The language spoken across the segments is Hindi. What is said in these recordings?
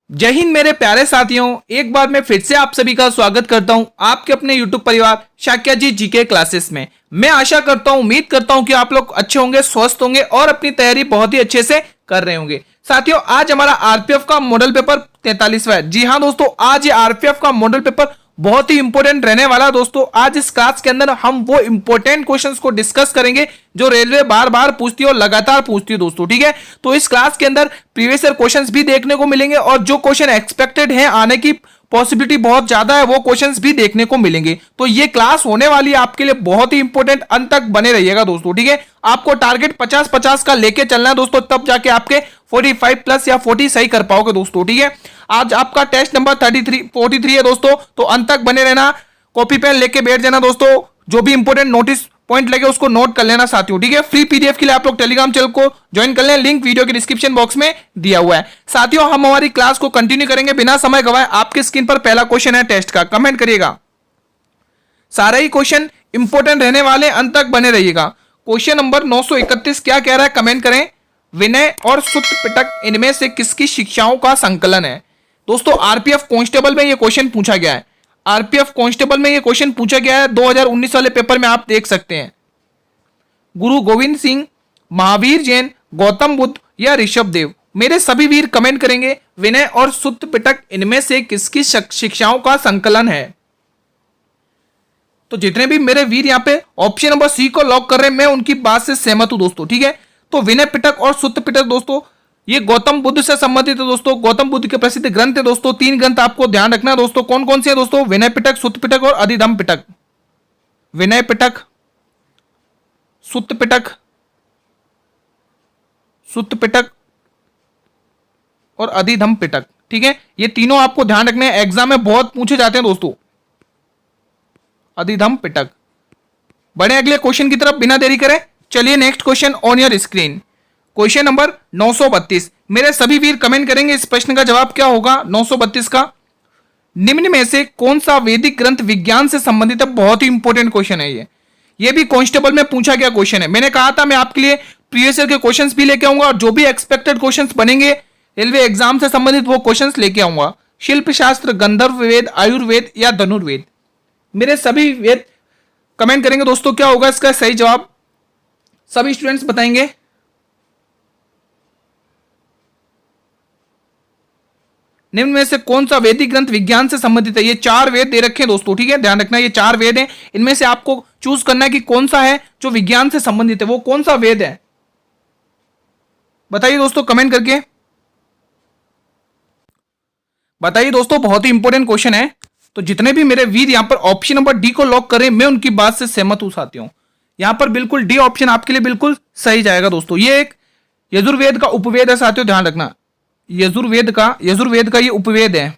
जय हिंद मेरे प्यारे साथियों, एक बार मैं फिर से आप सभी का स्वागत करता हूं आपके अपने YouTube परिवार शाक्या जी जीके क्लासेस में। मैं आशा करता हूं, उम्मीद करता हूं कि आप लोग अच्छे होंगे, स्वस्थ होंगे और अपनी तैयारी बहुत ही अच्छे से कर रहे होंगे। साथियों, आज हमारा आरपीएफ का मॉडल पेपर 43वां है। जी हाँ दोस्तों, आज ये आरपीएफ का मॉडल पेपर बहुत ही इंपॉर्टेंट रहने वाला है। दोस्तों, आज इस क्लास के अंदर हम वो इंपॉर्टेंट क्वेश्चंस को डिस्कस करेंगे जो रेलवे बार बार पूछती है और लगातार पूछती है दोस्तों। ठीक है, तो इस क्लास के अंदर प्रीवियस ईयर क्वेश्चंस भी देखने को मिलेंगे और जो क्वेश्चन एक्सपेक्टेड है आने की पॉसिबिलिटी बहुत ज्यादा है वो क्वेश्चंस भी देखने को मिलेंगे। तो ये क्लास होने वाली है आपके लिए बहुत ही इंपॉर्टेंट, अंत तक बने रहिएगा दोस्तों। ठीक है, आपको टारगेट 50-50 का लेके चलना है दोस्तों, तब जाके आपके 45 प्लस या 40 सही कर पाओगे दोस्तों। ठीक है, आज आपका टेस्ट नंबर 43 है दोस्तों, तो अंत तक बने रहना। कॉपी पेन लेके बैठ जाना दोस्तों, जो भी इंपॉर्टेंट नोटिस पॉइंट लगे उसको नोट कर लेना साथियों। ठीक है, फ्री पीडीएफ के लिए आप लोग टेलीग्राम चैनल को ज्वाइन कर लें, लिंक वीडियो के डिस्क्रिप्शन बॉक्स में दिया हुआ है। साथियों, हम हमारी क्लास को कंटिन्यू करेंगे बिना समय गवाए। आपके स्क्रीन पर पहला क्वेश्चन है टेस्ट का, कमेंट करिएगा। सारे ही क्वेश्चन इंपॉर्टेंट रहने वाले, अंत तक बने रहिएगा। क्वेश्चन नंबर 931 क्या कह रहा है, कमेंट करें। विनय और सुत पिटक इनमें से किसकी शिक्षाओं का संकलन है? दोस्तों, आरपीएफ कांस्टेबल में यह क्वेश्चन पूछा गया है। आरपीएफ कांस्टेबल में यह क्वेश्चन पूछा गया है 2019 वाले पेपर में, आप देख सकते हैं। गुरु गोविंद सिंह, महावीर जैन, गौतम बुद्ध या ऋषभ देव? मेरे सभी वीर कमेंट करेंगे। विनय और सुत पिटक इनमें से किसकी शिक्षाओं का संकलन है? तो जितने भी मेरे वीर यहाँ पे ऑप्शन नंबर सी को लॉक कर रहे हैं, मैं उनकी बात से सहमत हूं दोस्तों। ठीक है, तो विनय पिटक और सुत पिटक दोस्तों ये गौतम बुद्ध से संबंधित है दोस्तों। गौतम बुद्ध के प्रसिद्ध ग्रंथ है दोस्तों। 3 ग्रंथ आपको ध्यान रखना है दोस्तों। कौन कौन से है दोस्तों? विनय पिटक, सुत पिटक और अधिधम पिटक। विनय पिटक, सुत पिटक, सुत पिटक और अधिधम पिटक। ठीक है, ये तीनों आपको ध्यान रखने हैं, एग्जाम में बहुत पूछे जाते हैं दोस्तों। अधिधम पिटक। बढ़े अगले क्वेश्चन की तरफ बिना देरी करें। चलिए next question on your screen. Question number 932। मेरे सभी वीर कमेंट करेंगे इस प्रश्न का जवाब क्या होगा 932 का। निम्न में से कौन सा वैदिक ग्रंथ विज्ञान से संबंधित है? बहुत ही इंपॉर्टेंट क्वेश्चन है ये भी कांस्टेबल में पूछा गया क्वेश्चन है। मैंने कहा था मैं आपके लिए प्रीवियस ईयर के क्वेश्चंस भी लेके आऊंगा और जो भी एक्सपेक्टेड क्वेश्चंस बनेंगे रेलवे एग्जाम से संबंधित वो क्वेश्चंस लेके आऊंगा। शिल्प शास्त्र, गंधर्व वेद, आयुर्वेद या धनुर्वेद? मेरे सभी वेद कमेंट करेंगे दोस्तों, क्या होगा इसका सही जवाब? सभी स्टूडेंट्स बताएंगे। निम्न में से कौन सा वैदिक ग्रंथ विज्ञान से संबंधित है? ये 4 वेद दे रखे हैं दोस्तों। ठीक है, ध्यान रखना, ये 4 वेद हैं। इनमें से आपको चूज करना है कि कौन सा है जो विज्ञान से संबंधित है, वो कौन सा वेद है? बताइए दोस्तों कमेंट करके बताइए दोस्तों, बहुत ही इंपॉर्टेंट क्वेश्चन है। तो जितने भी मेरे वीर यहां पर ऑप्शन नंबर डी को लॉक करें, मैं उनकी बात से सहमत हूं साथियों। यहां पर बिल्कुल डी ऑप्शन आपके लिए बिल्कुल सही जाएगा दोस्तों। ये एक यजुर्वेद का उपवेद है साथियों, ध्यान रखना। यजुर्वेद का ये उपवेद है।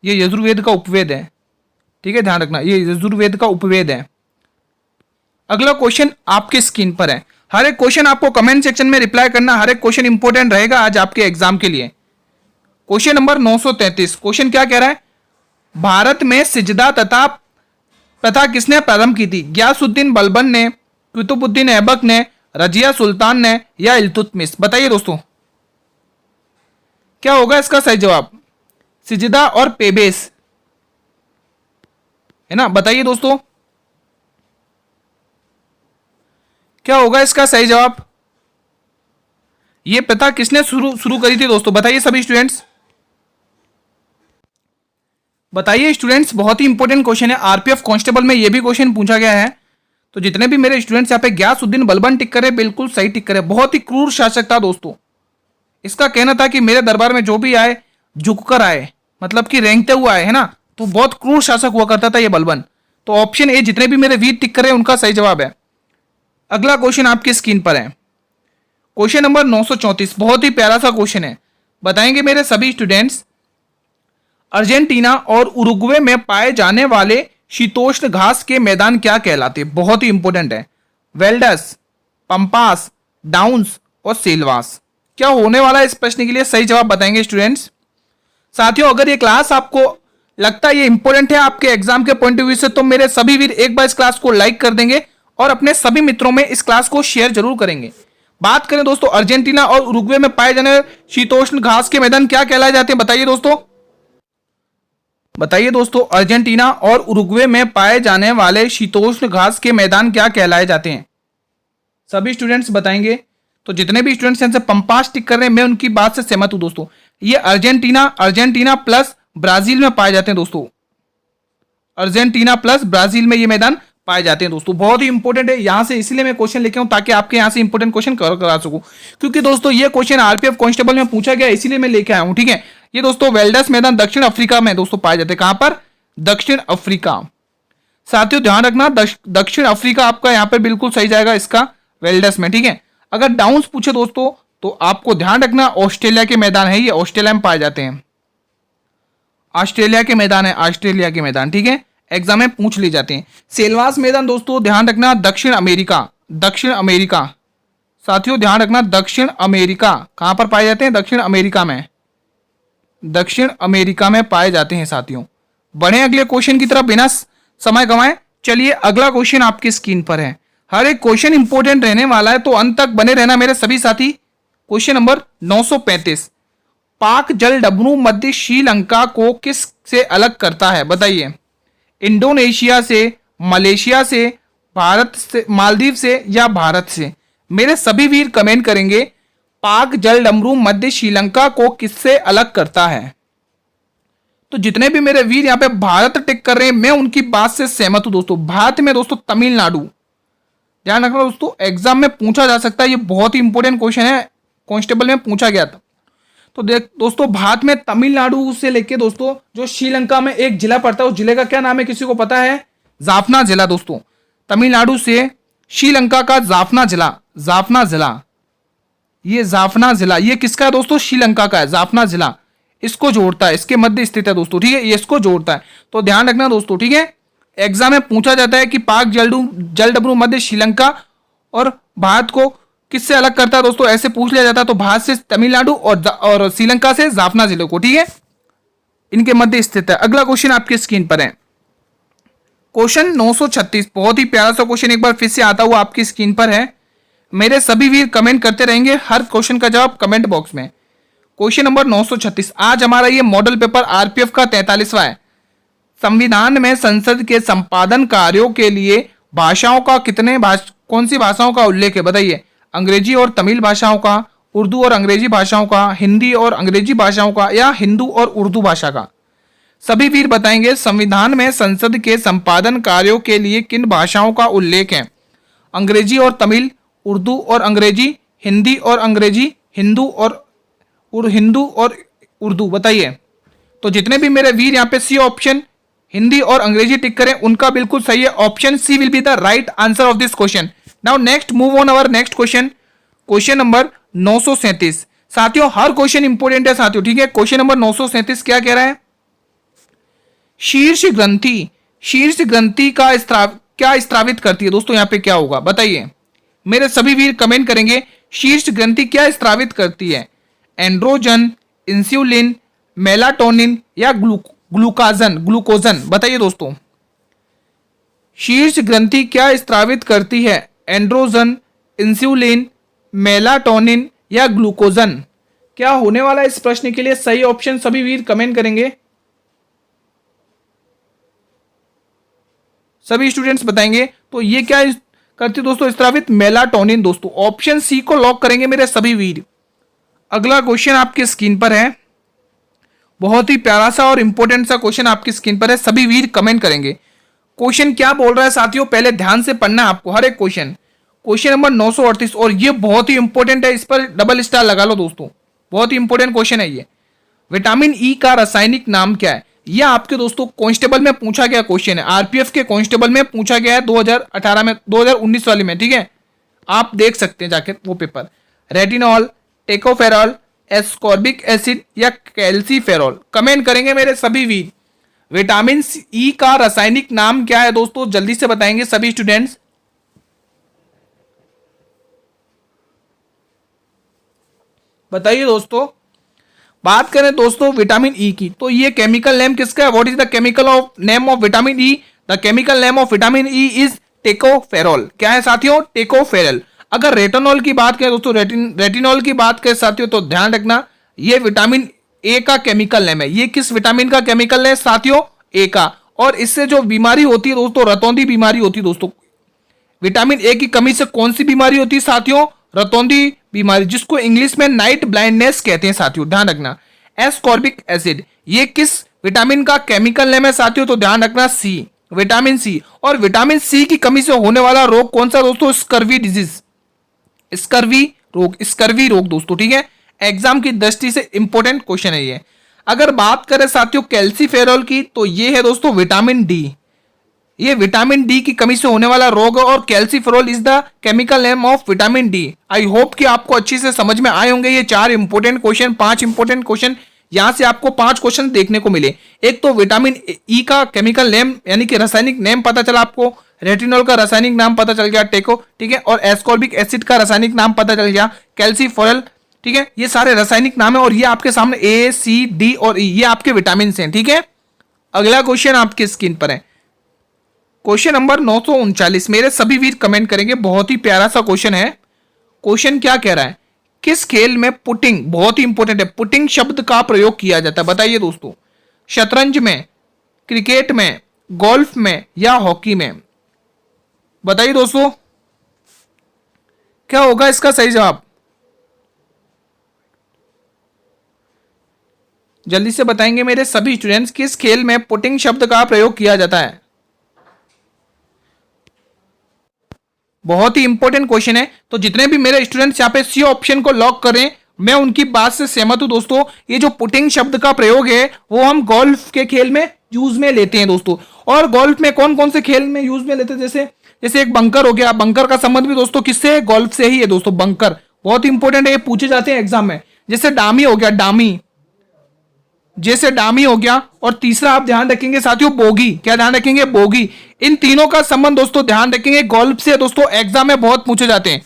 ये यजुर्वेद का उपवेद है। ठीक है, ध्यान रखना, ये यजुर्वेद का उपवेद है। अगला क्वेश्चन आपके स्क्रीन पर है। हर एक क्वेश्चन आपको कमेंट सेक्शन में रिप्लाई करना। हर एक क्वेश्चन इंपॉर्टेंट रहेगा आज आपके एग्जाम के लिए। Question number 933। क्वेश्चन क्या कह रहा है? भारत में सिजदा प्रथा किसने प्रारंभ की थी? गयासुद्दीन बलबन ने, कुतुबुद्दीन ऐबक ने, रजिया सुल्तान ने या इल्तुतमिश? बताइए दोस्तों क्या होगा इसका सही जवाब? सिजदा और पेबेस है ना, बताइए दोस्तों क्या होगा इसका सही जवाब? यह प्रथा किसने शुरू करी थी दोस्तों? बताइए सभी स्टूडेंट्स, बताइए स्टूडेंट्स। बहुत ही इंपॉर्टेंट क्वेश्चन है, आरपीएफ कांस्टेबल में यह भी क्वेश्चन पूछा गया है। तो जितने भी मेरे स्टूडेंट्स यहाँ पे गयासुद्दीन बलबन टिक करे, बिल्कुल सही टिक करे। बहुत ही क्रूर शासक था दोस्तों। इसका कहना था कि मेरे दरबार में जो भी आए झुककर आए, मतलब कि रेंगते हुए आए, है ना। तो बहुत क्रूर शासक हुआ करता था ये बलबन। तो ऑप्शन ए, जितने भी मेरे वीर टिक करे उनका सही जवाब है। अगला क्वेश्चन आपकी स्क्रीन पर है। Question number 934। बहुत ही प्यारा सा क्वेश्चन है, बताएंगे मेरे सभी स्टूडेंट्स। अर्जेंटीना और उरुग्वे में पाए जाने वाले शीतोष्ण घास के मैदान क्या कहलाते? बहुत ही इंपॉर्टेंट है। वेल्डस, पंपास, डाउन्स और सेलवास? क्या होने वाला है इस प्रश्न के लिए सही जवाब बताएंगे स्टूडेंट्स। साथियों, अगर ये क्लास आपको लगता है ये इंपॉर्टेंट है आपके एग्जाम के पॉइंट ऑफ व्यू से, तो मेरे सभी वीर एक बार इस क्लास को लाइक कर देंगे और अपने सभी मित्रों में इस क्लास को शेयर जरूर करेंगे। बात करें दोस्तों अर्जेंटीना और उरुग्वे में पाए जाने वाले शीतोष्ण घास के मैदान क्या कहलाए जाते हैं, बताइए दोस्तों। बताइए दोस्तों, अर्जेंटीना और उरुग्वे में पाए जाने वाले शीतोष्ण घास के मैदान क्या कहलाए जाते हैं? सभी स्टूडेंट्स बताएंगे। तो जितने भी स्टूडेंट्स यहाँ से पंपास टिक कर रहे हैं मैं उनकी बात से सहमत हूं दोस्तों। ये अर्जेंटीना प्लस ब्राजील में पाए जाते हैं दोस्तों। अर्जेंटीना प्लस ब्राजील में ये मैदान पाए जाते हैं दोस्तों। बहुत ही इंपॉर्टेंट है, यहां से इसलिए मैं क्वेश्चन लेके आऊं ताकि आपके यहां से इंपॉर्टेंट क्वेश्चन कवर करा सकूं, क्योंकि दोस्तों ये क्वेश्चन आरपीएफ कांस्टेबल में पूछा गया, इसीलिए मैं लेके आया हूं। ठीक है, ये दोस्तों वेल्डस मैदान दक्षिण अफ्रीका में दोस्तों पाए जाते हैं। कहां पर? दक्षिण अफ्रीका। साथियों ध्यान रखना, दक्षिण अफ्रीका आपका यहाँ पर बिल्कुल सही जाएगा इसका, वेल्डस में। ठीक है, अगर डाउन्स पूछे दोस्तों तो आपको ध्यान रखना ऑस्ट्रेलिया के मैदान है, ये ऑस्ट्रेलिया में पाए जाते हैं। ऑस्ट्रेलिया के मैदान है, ऑस्ट्रेलिया के मैदान। ठीक है, एग्जाम में पूछ ली जाते हैं। सेलवास मैदान दोस्तों ध्यान रखना दक्षिण अमेरिका, दक्षिण अमेरिका। साथियों ध्यान रखना दक्षिण अमेरिका कहां पर पाए जाते हैं? दक्षिण अमेरिका में, दक्षिण अमेरिका में पाए जाते हैं साथियों। बढ़े अगले क्वेश्चन की तरफ बिना समय गंवाए। चलिए अगला क्वेश्चन आपकी स्क्रीन पर है। हर एक क्वेश्चन इंपॉर्टेंट रहने वाला है, तो अंत तक बने रहना मेरे सभी साथी। क्वेश्चन नंबर 935, पाक जल डमरू मध्य श्रीलंका को किस से अलग करता है, बताइए। इंडोनेशिया से, मलेशिया से, भारत से, मालदीव से या भारत से? मेरे सभी वीर कमेंट करेंगे पाक जल डमरू मध्य श्रीलंका को किससे अलग करता है। तो जितने भी मेरे वीर यहाँ पे भारत टिक कर रहे हैं मैं उनकी बात से सहमत हूं दोस्तों। भारत में दोस्तों तमिलनाडु, ध्यान रखना दोस्तों, एग्जाम में पूछा जा सकता है, ये बहुत ही इंपॉर्टेंट क्वेश्चन है, कांस्टेबल में पूछा गया था। तो देख दोस्तों, भारत में तमिलनाडु से लेके दोस्तों जो श्रीलंका में एक जिला पड़ता है, उस जिले का क्या नाम है, किसी को पता है? जाफना जिला दोस्तों। तमिलनाडु से श्रीलंका का जाफना जिला, जाफना जिला, ये जाफना जिला ये किसका है दोस्तों? श्रीलंका का है। जाफना जिला इसको जोड़ता है, इसके मध्य स्थित है दोस्तों। ठीक है, ये इसको जोड़ता है, तो ध्यान रखना दोस्तों। ठीक है, एग्जाम में पूछा जाता है कि पाक जल डमरू मध्य श्रीलंका और भारत को किससे अलग करता है दोस्तों, ऐसे पूछ लिया जाता है। तो भारत से तमिलनाडु और श्रीलंका से जाफना जिले को, ठीक है, इनके मध्य स्थित है। अगला क्वेश्चन आपकी स्क्रीन पर है, क्वेश्चन 936, बहुत ही प्यारा सा क्वेश्चन एक बार फिर से आता हुआ आपकी स्क्रीन पर है। मेरे सभी वीर कमेंट करते रहेंगे, हर क्वेश्चन का जवाब कमेंट बॉक्स में। क्वेश्चन नंबर 936, आज हमारा ये मॉडल पेपर आरपीएफ का 43वां है। संविधान में संसद के संपादन कार्यों के लिए भाषाओं का कौन सी भाषाओं का उल्लेख है, बताइए। अंग्रेजी और तमिल भाषाओं का, उर्दू और अंग्रेजी भाषाओं का, हिंदी और अंग्रेजी भाषाओं का, या हिंदू और उर्दू भाषा का? सभी वीर बताएंगे संविधान में संसद के संपादन कार्यों के लिए किन भाषाओं का उल्लेख है। अंग्रेजी और तमिल, उर्दू और अंग्रेजी, हिंदी और अंग्रेजी, हिंदू और उर्दू, बताइए। तो जितने भी मेरे वीर यहाँ पे सी ऑप्शन हिंदी और अंग्रेजी टिक करें उनका बिल्कुल सही है, option C will be the right answer of this question. Now next move on our next question, question number 937। साथियों हर क्वेश्चन इंपोर्टेंट है साथियों, ठीक है। क्वेश्चन नंबर 937 क्या कह रहा है? शीर्ष ग्रंथि का क्या स्त्रावित करती है दोस्तों, यहाँ पे क्या होगा बताइए। मेरे सभी वीर कमेंट करेंगे शीर्ष ग्रंथि क्या स्त्रावित करती है। एंड्रोजन, इंसुलिन, मेलाटोनिन या ग्लूकोजन, बताइए दोस्तों। शीर्ष ग्रंथि क्या स्त्रावित करती है? एंड्रोजन, इंसुलिन, मेलाटोनिन या ग्लूकोजन? क्या होने वाला है इस प्रश्न के लिए सही ऑप्शन? सभी वीर कमेंट करेंगे, सभी स्टूडेंट्स बताएंगे। तो ये क्या करती है दोस्तों? स्त्रावित मेलाटोनिन दोस्तों। ऑप्शन सी को लॉक करेंगे मेरे सभी वीर। अगला क्वेश्चन आपकी स्क्रीन पर है, बहुत ही प्यारा सा और इंपॉर्टेंट सा क्वेश्चन आपकी स्क्रीन पर है, सभी वीर कमेंट करेंगे। क्वेश्चन क्या बोल रहा है साथियों, पहले ध्यान से पढ़ना है आपको हर एक क्वेश्चन। क्वेश्चन नंबर 938, और ये बहुत ही इंपॉर्टेंट है, इस पर डबल स्टार लगा लो दोस्तों, बहुत ही इंपॉर्टेंट क्वेश्चन है ये। विटामिन ई का रासायनिक नाम क्या है? यह आपके दोस्तों कांस्टेबल में पूछा गया क्वेश्चन है, आरपीएफ के कांस्टेबल में पूछा गया है 2018 में, 2019 वाले में, ठीक है। आप देख सकते हैं जाके वो paper. Retinol, tocopherol, ascorbic acid या कैल्सीफेरॉल? कमेंट करेंगे मेरे सभी वीर। विटामिन ई का रासायनिक नाम क्या है दोस्तों, जल्दी से बताएंगे सभी स्टूडेंट्स। बताइए दोस्तों। बात करें दोस्तों विटामिन ई की, तो ये केमिकल नेम किसका है? What is the chemical name of vitamin E? The chemical name of vitamin E is tocopherol. क्या है साथियों? टेकोफेरॉल। अगर रेटिनॉल की बात करें दोस्तों, रेटिनॉल की बात करें साथियों, तो ध्यान रखना ये विटामिन ए का केमिकल नेम है। ये किस विटामिन का केमिकल नेम है साथियों? ए का। और इससे जो बीमारी होती है दोस्तों, रतौंधी बीमारी होती है दोस्तों। विटामिन ए की कमी से कौन सी बीमारी होती है साथियों? रतौंधी बीमारी, जिसको इंग्लिश में नाइट ब्लाइंडनेस कहते हैं साथियों, ध्यान रखना। एस्कॉर्बिक एसिड, ये किस विटामिन का केमिकल नेम है साथियों? तो ध्यान रखना सी, विटामिन सी। और विटामिन सी की कमी से होने वाला रोग कौन सा दोस्तों? स्कर्वी डिजीज, स्कर्वी रोग दोस्तों, ठीक है। एग्जाम की दृष्टि से इंपॉर्टेंट क्वेश्चन है ये। अगर बात करें साथियों कैल्सीफेरॉल की, तो ये है दोस्तों विटामिन डी। ये विटामिन डी की कमी से होने वाला रोग है और calciferol is the chemical name of vitamin D. I hope कि आपको अच्छी से समझ में आए होंगे ये 4 इंपॉर्टेंट क्वेश्चन, 5 इंपॉर्टेंट क्वेश्चन। यहां से आपको 5 क्वेश्चन देखने को मिले। एक तो विटामिन ई का केमिकल नेम यानी कि रासायनिक नेम पता चला आपको, रेटिनॉल का रासायनिक नाम पता चल गया टेको, ठीक है, और एस्कॉर्बिक एसिड का रासायनिक नाम पता चल गया कैल्सीफेरॉल, ठीक है। ये सारे रासायनिक नाम है और ये आपके सामने ए सी डी और ई, ये आपके विटामिन हैं, ठीक है। अगला क्वेश्चन आपकी स्क्रीन पर है, क्वेश्चन नंबर 939। मेरे सभी वीर कमेंट करेंगे, बहुत ही प्यारा सा क्वेश्चन है। क्वेश्चन क्या कह रहा है? किस खेल में पुटिंग, बहुत ही इंपॉर्टेंट है, पुटिंग शब्द का प्रयोग किया जाता है? बताइए दोस्तों। शतरंज में, क्रिकेट में, गोल्फ में या हॉकी में? बताइए दोस्तों क्या होगा इसका सही जवाब? जल्दी से बताएंगे मेरे सभी स्टूडेंट्स, किस खेल में पुटिंग शब्द का प्रयोग किया जाता है? बहुत ही इंपॉर्टेंट क्वेश्चन है। तो जितने भी मेरे स्टूडेंट्स यहाँ पे सी ऑप्शन को लॉक करें, मैं उनकी बात से सहमत हूं दोस्तों। ये जो पुटिंग शब्द का प्रयोग है वो हम गोल्फ के खेल में यूज में लेते हैं दोस्तों। और गोल्फ में कौन कौन से खेल में यूज में लेते हैं? जैसे एक बंकर हो गया, बंकर का संबंध भी दोस्तों किससे? गोल्फ से ही है दोस्तों। बंकर बहुत इंपॉर्टेंट है, ये पूछे जाते हैं एग्जाम में। जैसे डामी हो गया, डामी, जैसे डामी हो गया। और तीसरा आप ध्यान रखेंगे साथियों बोगी, क्या ध्यान रखेंगे? बोगी। इन तीनों का संबंध दोस्तों ध्यान रखेंगे गोल्फ से दोस्तों, एग्जाम में बहुत पूछे जाते हैं।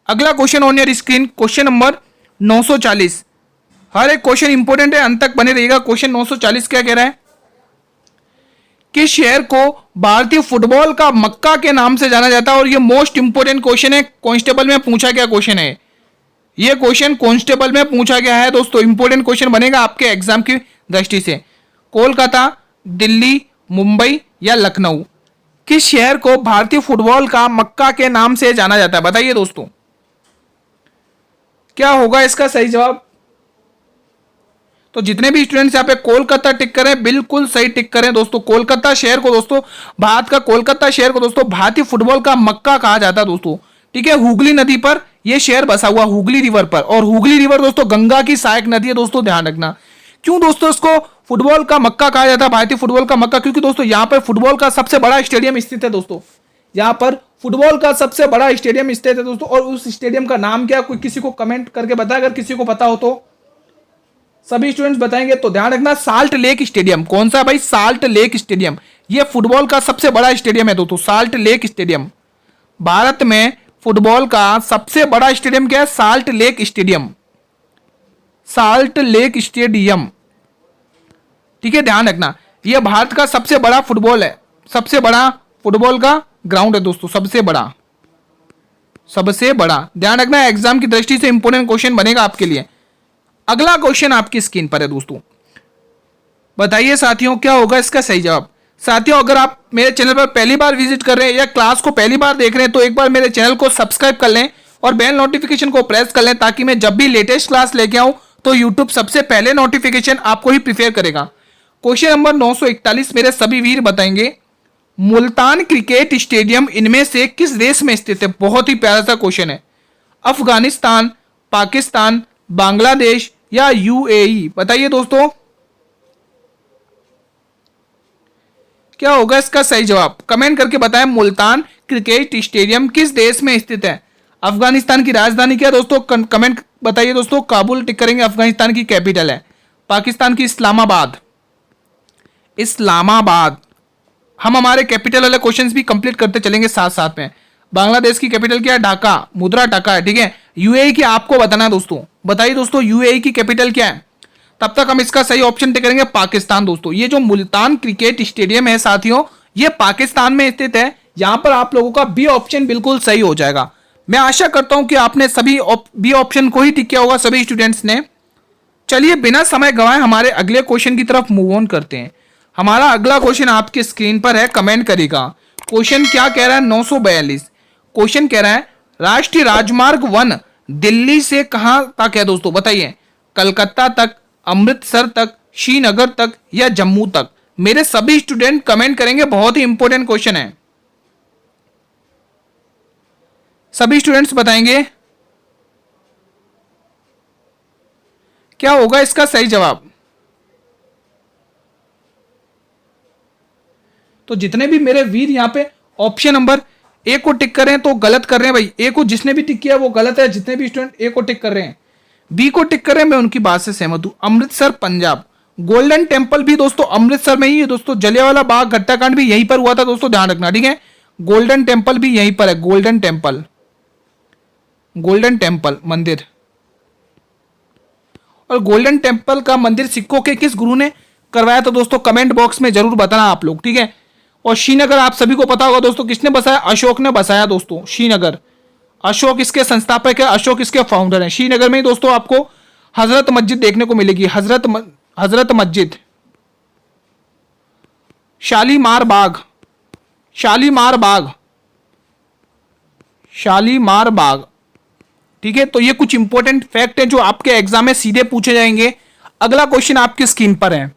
अगला question on your screen, question number 940। हर एक क्वेश्चन इंपॉर्टेंट है, अंत तक बने रहिएगा। क्वेश्चन 940 क्या कह रहा है? किस शहर को भारतीय फुटबॉल का मक्का के नाम से जाना जाता है? और ये मोस्ट इंपोर्टेंट क्वेश्चन है, कांस्टेबल में पूछा गया क्वेश्चन है ये। क्वेश्चन कांस्टेबल में पूछा गया है दोस्तों, इंपॉर्टेंट क्वेश्चन बनेगा आपके एग्जाम की दृष्टि से। कोलकाता, दिल्ली, मुंबई या लखनऊ? किस शहर को भारतीय फुटबॉल का मक्का के नाम से जाना जाता है? बताइए दोस्तों क्या होगा इसका सही जवाब? तो जितने भी स्टूडेंट्स यहाँ पे कोलकाता टिक करें, बिल्कुल सही टिक करें दोस्तों। कोलकाता शहर को दोस्तों, भारत का कोलकाता शहर को दोस्तों भारतीय फुटबॉल का मक्का कहा जाता है दोस्तों, ठीक है। हुगली नदी पर यह शहर बसा हुआ, हुगली रिवर पर। और हुगली रिवर दोस्तों गंगा की सहायक नदी है दोस्तों, ध्यान रखना। क्यों दोस्तों इसको फुटबॉल का मक्का कहा जाता है, भारतीय फुटबॉल का मक्का? क्योंकि दोस्तों यहाँ पर फुटबॉल का सबसे बड़ा स्टेडियम स्थित है दोस्तों। यहाँ पर फुटबॉल का सबसे बड़ा स्टेडियम स्थित है दोस्तों। और उस स्टेडियम का नाम क्या? कोई किसी को कमेंट करके बताए, अगर किसी को पता हो तो। सभी स्टूडेंट्स बताएंगे तो ध्यान रखना, साल्ट लेक स्टेडियम। कौन सा भाई? Salt lake stadium. यह फुटबॉल का सबसे बड़ा स्टेडियम है दोस्तों, साल्ट लेक स्टेडियम। भारत में फुटबॉल का सबसे बड़ा स्टेडियम क्या है? Salt lake stadium, salt lake stadium, ठीक है, ध्यान रखना। यह भारत का सबसे बड़ा फुटबॉल है, सबसे बड़ा फुटबॉल का ग्राउंड है दोस्तों, सबसे बड़ा, सबसे बड़ा। ध्यान रखना, एग्जाम की दृष्टि से इंपोर्टेंट क्वेश्चन बनेगा आपके लिए। अगला क्वेश्चन आपकी स्क्रीन पर है दोस्तों, बताइए साथियों क्या होगा इसका सही जवाब? साथियों अगर आप मेरे चैनल पर पहली बार विजिट कर रहे हैं या क्लास को पहली बार देख रहे हैं तो एक बार मेरे चैनल को सब्सक्राइब कर लें और बेल नोटिफिकेशन को प्रेस कर लें, ताकि मैं जब भी लेटेस्ट क्लास लेके आऊं तो यूट्यूब सबसे पहले नोटिफिकेशन आपको ही प्रिफेयर करेगा। क्वेश्चन नंबर 941 मेरे सभी वीर बताएंगे, मुल्तान क्रिकेट स्टेडियम इनमें से किस देश में स्थित है? बहुत ही प्यारा सा क्वेश्चन है। अफगानिस्तान, पाकिस्तान, बांग्लादेश या यूएई? बताइए दोस्तों क्या होगा इसका सही जवाब? कमेंट करके बताएं। मुल्तान क्रिकेट स्टेडियम किस देश में स्थित है? अफगानिस्तान की राजधानी क्या है दोस्तों? कमेंट बताइए दोस्तों। काबुल टिक करेंगे, अफगानिस्तान की कैपिटल है। पाकिस्तान की इस्लामाबाद, इस्लामाबाद। हम हमारे कैपिटल वाले क्वेश्चंस भी कंप्लीट करते चलेंगे साथ साथ में। बांग्लादेश की कैपिटल क्या है? ढाका, मुद्रा ढाका है, ठीक है। यूएई की आपको बताना है दोस्तों, बताइए दोस्तों यूएई की कैपिटल क्या है? तब तक हम इसका सही ऑप्शन टिक करेंगे पाकिस्तान दोस्तों। ये जो मुल्तान क्रिकेट स्टेडियम है साथियों, ये पाकिस्तान में स्थित है। यहां पर आप लोगों का बी ऑप्शन बिल्कुल सही हो जाएगा। मैं आशा करता हूं कि आपने सभी बी ऑप्शन को ही टिक किया होगा सभी स्टूडेंट्स ने। चलिए बिना समय गंवाए हमारे अगले क्वेश्चन की तरफ मूव ऑन करते हैं। हमारा अगला क्वेश्चन आपकी स्क्रीन पर है, कमेंट करेगा। क्वेश्चन क्या कह रहा है? 942 क्वेश्चन कह रहा है राष्ट्रीय राजमार्ग 1 दिल्ली से कहां तक है दोस्तों? बताइए, कलकत्ता तक, अमृतसर तक, श्रीनगर तक या जम्मू तक? मेरे सभी स्टूडेंट कमेंट करेंगे, बहुत ही इंपॉर्टेंट क्वेश्चन है। सभी स्टूडेंट्स बताएंगे क्या होगा इसका सही जवाब। तो जितने भी मेरे वीर यहां पे ऑप्शन नंबर ए को टिक कर रहे हैं तो गलत कर रहे हैं भाई। ए को जिसने भी टिक किया वो गलत है। जितने भी स्टूडेंट ए को टिक कर रहे हैं, बी को टिक कर रहे हैं, मैं उनकी बात से सहमत हूं। अमृतसर पंजाब, गोल्डन टेम्पल भी दोस्तों अमृतसर में ही है दोस्तों। जलियांवाला बाग हत्याकांड भी यहीं पर हुआ था दोस्तों, ध्यान रखना, ठीक है। गोल्डन टेम्पल भी यहीं पर है, गोल्डन टेम्पल, गोल्डन टेम्पल मंदिर। और गोल्डन टेम्पल का मंदिर सिखों के किस गुरु ने करवाया था दोस्तों? कमेंट बॉक्स में जरूर बताना आप लोग, ठीक है। और श्रीनगर आप सभी को पता होगा दोस्तों, किसने बसाया? अशोक ने बसाया दोस्तों श्रीनगर। अशोक इसके संस्थापक है, अशोक इसके फाउंडर हैं। श्रीनगर में ही दोस्तों आपको हजरत मस्जिद देखने को मिलेगी, हजरत मस्जिद। शालीमार बाग, शालीमार बाग, शालीमार बाग, ठीक है। तो ये कुछ इंपॉर्टेंट फैक्ट है जो आपके एग्जाम में सीधे पूछे जाएंगे। अगला क्वेश्चन आपकी स्क्रीन पर है।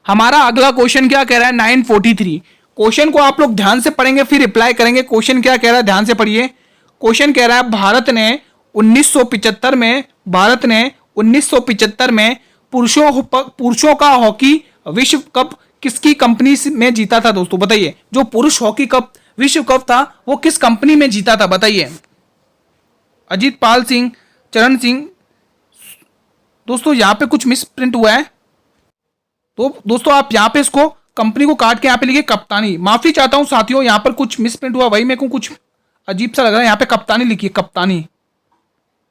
हमारा अगला क्वेश्चन क्या कह रहा है? 943। क्वेश्चन को आप लोग ध्यान से पढ़ेंगे फिर रिप्लाई करेंगे। क्वेश्चन क्या कह रहा है, ध्यान से पढ़िए। क्वेश्चन कह रहा है भारत ने 1975 में पुरुषों का हॉकी विश्व कप किसकी कंपनी में जीता था दोस्तों? बताइए, जो पुरुष हॉकी कप विश्व कप था वो किस कंपनी में जीता था? बताइए। अजीत पाल सिंह, चरण सिंह। दोस्तों यहां पे कुछ मिस प्रिंट हुआ है, तो दोस्तों आप यहां पे इसको कंपनी को काट के यहां पे लिखिए कप्तानी। माफी चाहता हूं साथियों, यहां पर कुछ मिस प्रिंट हुआ, वही मेरे को कुछ अजीब सा लग रहा है। यहां पे कप्तानी लिखिए, कप्तानी।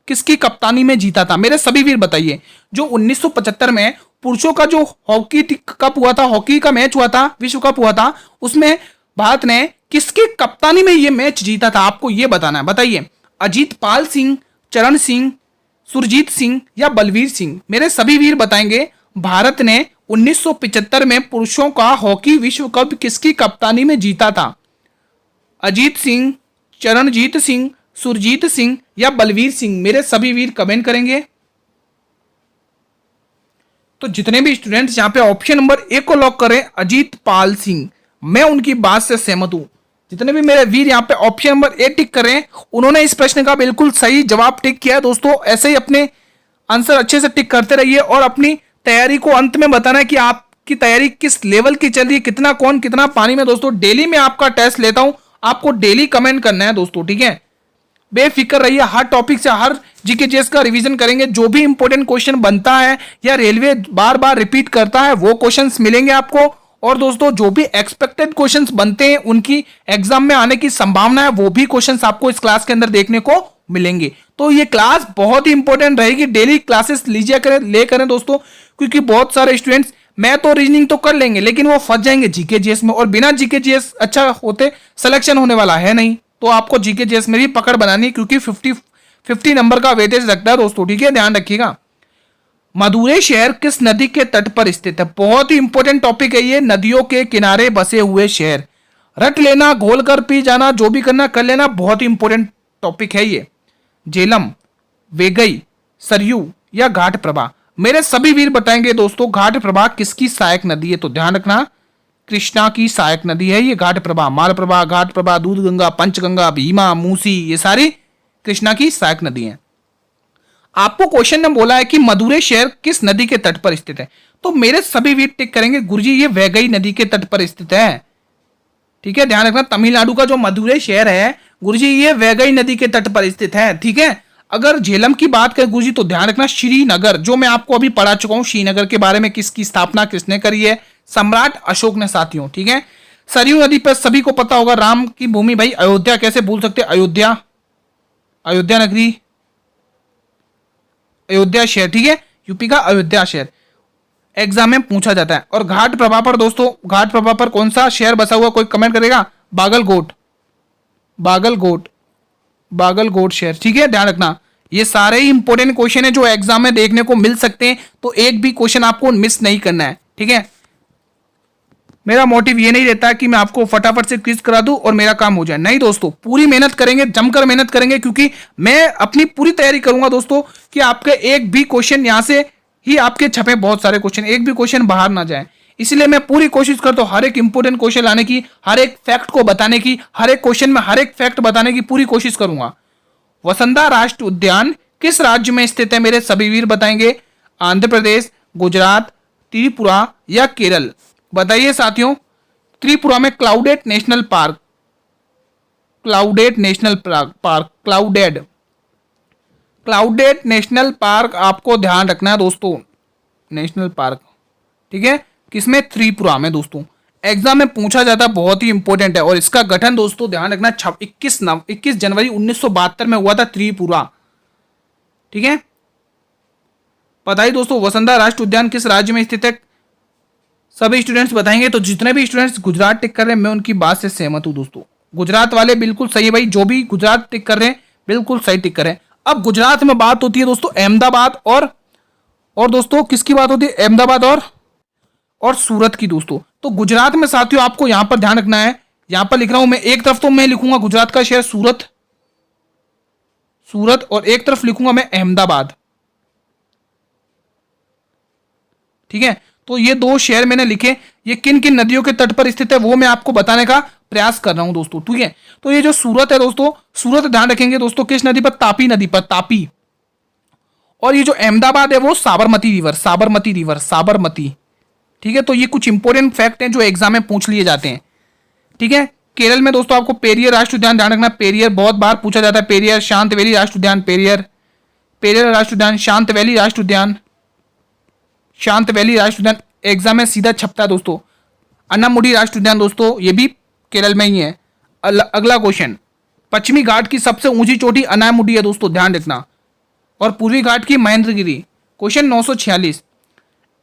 किसकी कप्तानी में जीता था? मेरे सभी वीर बताइए। जो 1975 में पुरुषों का जो हॉकी कप हुआ था, हॉकी का मैच हुआ था, विश्व कप हुआ था, उसमें भारत ने किसकी कप्तानी में ये मैच जीता था? आपको ये बताना है। बताइए, अजीत पाल सिंह, चरण सिंह, सुरजीत सिंह या बलवीर सिंह? मेरे सभी वीर बताएंगे भारत ने 1975 में पुरुषों का हॉकी विश्व कप किसकी कप्तानी में जीता था? अजीत सिंह, चरणजीत सिंह, सुरजीत सिंह या बलवीर सिंह? मेरे सभी वीर कमेंट करेंगे। तो जितने भी स्टूडेंट्स यहां पे ऑप्शन नंबर ए को लॉक करें, अजीत पाल सिंह, मैं उनकी बात से सहमत हूं। जितने भी मेरे वीर यहां पे ऑप्शन नंबर ए टिक करें, उन्होंने इस प्रश्न का बिल्कुल सही जवाब टिक किया है दोस्तों। ऐसे ही अपने आंसर अच्छे से टिक करते रहिए और अपनी तैयारी को अंत में बताना है कि आपकी तैयारी किस लेवल की चल रही है, कितना कौन कितना पानी में। दोस्तों डेली मैं आपका टेस्ट लेता हूं, आपको डेली कमेंट करना है दोस्तों, ठीक है। बेफिक्र रहिए, हर टॉपिक से हर जीके जीएस का रिवीजन करेंगे। जो भी इंपॉर्टेंट क्वेश्चन बनता है या रेलवे बार बार रिपीट करता है वो क्वेश्चंस मिलेंगे आपको। और दोस्तों जो भी एक्सपेक्टेड क्वेश्चंस बनते हैं, उनकी एग्जाम में आने की संभावना है, वो भी क्वेश्चंस आपको इस क्लास के अंदर देखने को मिलेंगे। तो ये क्लास बहुत ही इंपॉर्टेंट रहेगी, डेली क्लासेस लीजिए ले करें दोस्तों, क्योंकि बहुत सारे स्टूडेंट्स मैं तो रीजनिंग तो कर लेंगे लेकिन वो फंस जाएंगे जीके जीएस में, और बिना जीके जीएस अच्छा होते सिलेक्शन होने वाला है नहीं। तो आपको जीके जीएस में भी पकड़ बनानी है, क्योंकि 50 नंबर का वेटेज लगता है दोस्तों, ठीक है, ध्यान रखिएगा। मदुरै शहर किस नदी के तट पर स्थित है? बहुत ही इंपॉर्टेंट टॉपिक है ये, नदियों के किनारे बसे हुए शहर। रट लेना, घोल कर पी जाना, जो भी करना कर लेना, बहुत ही इंपॉर्टेंट टॉपिक है ये। झेलम, वेगई, सरयू या घाट प्रभा? मेरे सभी वीर बताएंगे दोस्तों घाट प्रभा किसकी सहायक नदी है? तो ध्यान रखना, कृष्णा की सहायक नदी है ये घाट प्रभा। माल प्रभा, घाट प्रभा, दूध गंगा, पंचगंगा, भीमा, मूसी, ये सारी कृष्णा की सहायक नदी है। आपको क्वेश्चन में बोला है कि मदुरै शहर किस नदी के तट पर स्थित है, तो मेरे सभी वीर टिक करेंगे गुरुजी ये वैगई नदी के तट पर स्थित है, ठीक है। ध्यान रखना, तमिलनाडु का जो मदुरै शहर है गुरुजी ये वैगई नदी के तट पर स्थित है, ठीक है। अगर झेलम की बात करें गुरुजी तो ध्यान रखना श्रीनगर, जो मैं आपको अभी पढ़ा चुका हूं, श्रीनगर के बारे में किसकी स्थापना किसने करी है? सम्राट अशोक ने साथियों, ठीक है। सरयू नदी पर सभी को पता होगा, राम की भूमि भाई, अयोध्या कैसे भूल सकते? अयोध्या, अयोध्या नगरी, अयोध्या शहर, ठीक है, यूपी का अयोध्या शहर एग्जाम में पूछा जाता है। और घाट प्रभा पर दोस्तों, घाट प्रभा पर कौन सा शहर बसा हुआ, कोई कमेंट करेगा? बागलकोट, बागलकोट, बागलकोट शहर। ठीक है, ध्यान रखना ये सारे ही इंपॉर्टेंट क्वेश्चन है जो एग्जाम में देखने को मिल सकते हैं, तो एक भी क्वेश्चन आपको मिस नहीं करना है। ठीक है, मेरा मोटिव ये नहीं रहता कि मैं आपको फटाफट से क्विज करा दूं और मेरा काम हो जाए, नहीं दोस्तों, पूरी मेहनत करेंगे, जमकर मेहनत करेंगे, क्योंकि मैं अपनी पूरी तैयारी करूंगा दोस्तों कि आपके एक भी क्वेश्चन यहां से ही आपके छपे, बहुत सारे क्वेश्चन, एक भी क्वेश्चन बाहर ना जाए। इसलिए मैं पूरी कोशिश करता हूं हर एक इंपॉर्टेंट क्वेश्चन लाने की, हर एक फैक्ट को बताने की, हर एक क्वेश्चन में हर एक फैक्ट बताने की पूरी कोशिश करूंगा। वसंदा राष्ट्रीय उद्यान किस राज्य में स्थित है, मेरे सभी वीर बताएंगे। आंध्र प्रदेश, गुजरात, त्रिपुरा या केरल? बताइए साथियों। त्रिपुरा में clouded national park, clouded national park, clouded national park आपको ध्यान रखना है दोस्तों, नेशनल पार्क। ठीक है, किसमें? त्रिपुरा में दोस्तों। एग्जाम में पूछा जाता है, बहुत ही इंपॉर्टेंट है। और इसका गठन दोस्तों ध्यान रखना 21 जनवरी 1972 में हुआ था, त्रिपुरा। ठीक है, बताइए दोस्तों वसंदा राष्ट्रीय उद्यान किस राज्य में स्थित है? सभी स्टूडेंट्स बताएंगे। तो जितने भी स्टूडेंट्स गुजरात टिक कर रहे हैं, मैं उनकी बात से सहमत हूं दोस्तों। गुजरात वाले बिल्कुल सही है भाई, जो भी गुजरात टिक कर रहे हैं बिल्कुल सही टिक कर रहे हैं। अब गुजरात में बात होती है दोस्तों अहमदाबाद और दोस्तों किसकी बात होती है? अहमदाबाद और सूरत की दोस्तों। तो गुजरात में साथियों आपको यहां पर ध्यान रखना है, यहां पर लिख रहा हूं मैं, एक तरफ तो मैं लिखूंगा गुजरात का शहर सूरत और एक तरफ लिखूंगा मैं अहमदाबाद। ठीक है, तो ये दो शहर मैंने लिखे, ये किन किन नदियों के तट पर स्थित है वो मैं आपको बताने का प्रयास कर रहा हूं दोस्तों। ठीक है, तो ये जो सूरत है दोस्तों, सूरत ध्यान रखेंगे दोस्तों किस नदी पर? तापी नदी पर, तापी। और ये जो अहमदाबाद है वो साबरमती रिवर। ठीक है, तो ये कुछ इंपॉर्टेंट फैक्ट हैं जो एग्जाम में पूछ लिए जाते हैं। ठीक है, केरल में दोस्तों आपको पेरियर राष्ट्रीय उद्यान ध्यान रखना, पेरियर बहुत बार पूछा जाता है, पेरियर, शांत वैली राष्ट्रीय उद्यान, पेरियर राष्ट्रीय उद्यान, शांत वैली राष्ट्रीय उद्यान, शांत वैली राष्ट्रीय उद्यान एग्जाम में सीधा छपता है दोस्तों। अन्नामुडी राष्ट्रीय उद्यान दोस्तों ये भी केरल में ही है। अगला क्वेश्चन, पश्चिमी घाट की सबसे ऊंची चोटी अन्नामुडी है दोस्तों, ध्यान रखना, और पूर्वी घाट की महेंद्रगिरी। क्वेश्चन 946,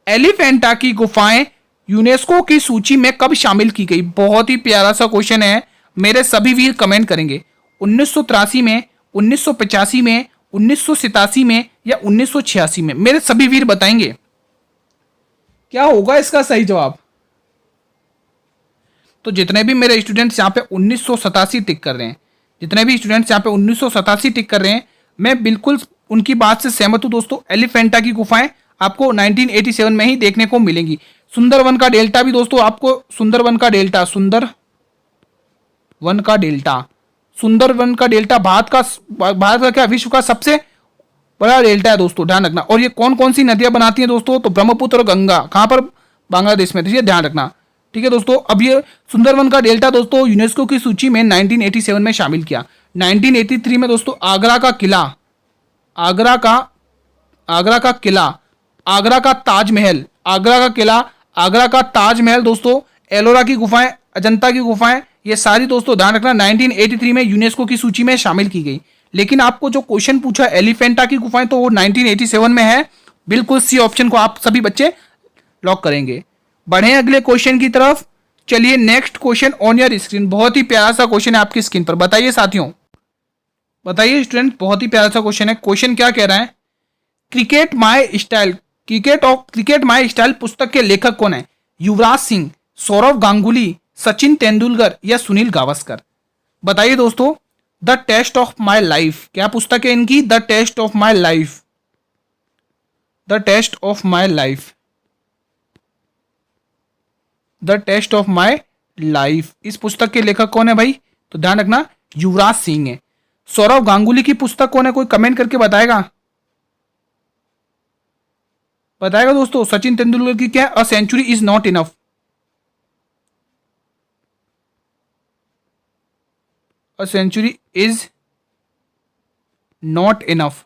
एलिफेंटा की गुफाएं यूनेस्को की सूची में कब शामिल की गई? बहुत ही प्यारा सा क्वेश्चन है, मेरे सभी वीर कमेंट करेंगे। 1983 में, 1985 में, 1987 में या 1986 में? मेरे सभी वीर बताएंगे क्या होगा इसका सही जवाब। तो जितने भी मेरे स्टूडेंट्स यहाँ पे 1987 टिक कर रहे हैं, जितने भी स्टूडेंट्स यहाँ पे 1987 टिक कर रहे हैं, मैं बिल्कुल उनकी बात से सहमत हूं दोस्तों। एलिफेंटा की गुफाएं आपको 1987 में ही देखने को मिलेंगी। सुंदरवन का डेल्टा भी दोस्तों आपको, सुंदरवन का डेल्टा भारत का क्या, विश्व का सबसे बड़ा डेल्टा है दोस्तों, ध्यान रखना। और ये कौन कौन सी नदियां बनाती हैं दोस्तों? तो ब्रह्मपुत्र और गंगा, कहां पर? बांग्लादेश में, ये ध्यान रखना। ठीक है दोस्तों, अब ये सुंदरवन का डेल्टा दोस्तों यूनेस्को की सूची में 1987 में शामिल किया। 1983 में दोस्तों आगरा का किला, आगरा का ताजमहल, आगरा का ताजमहल दोस्तों, एलोरा की गुफाएं, अजंता की गुफाएं, ये सारी दोस्तों ध्यान रखना 1983 में यूनेस्को की सूची में शामिल की गई। लेकिन आपको जो क्वेश्चन पूछा एलिफेंटा की गुफाएं, तो वो 1987 में है, बिल्कुल सी ऑप्शन को आप सभी बच्चे लॉक करेंगे। बढ़े अगले क्वेश्चन की तरफ, चलिए next question on your screen. बहुत ही प्यारा सा क्वेश्चन है आपकी स्क्रीन पर, बताइए साथियों, बताइए स्टूडेंट, बहुत ही प्यारा सा क्वेश्चन है। क्वेश्चन क्या कह रहा है? क्रिकेट माई स्टाइल पुस्तक के लेखक कौन है? युवराज सिंह, सौरव गांगुली, सचिन तेंदुलकर या सुनील गावस्कर? बताइए दोस्तों। The test of my life, क्या पुस्तक है इनकी? The test of my life, the test of my life, the test of my life. इस पुस्तक के लेखक कौन है भाई? तो ध्यान रखना युवराज सिंह है। सौरव गांगुली की पुस्तक कौन है? कोई कमेंट करके बताएगा दोस्तों। सचिन तेंदुलकर की क्या है? A century is not enough, a century is not enough.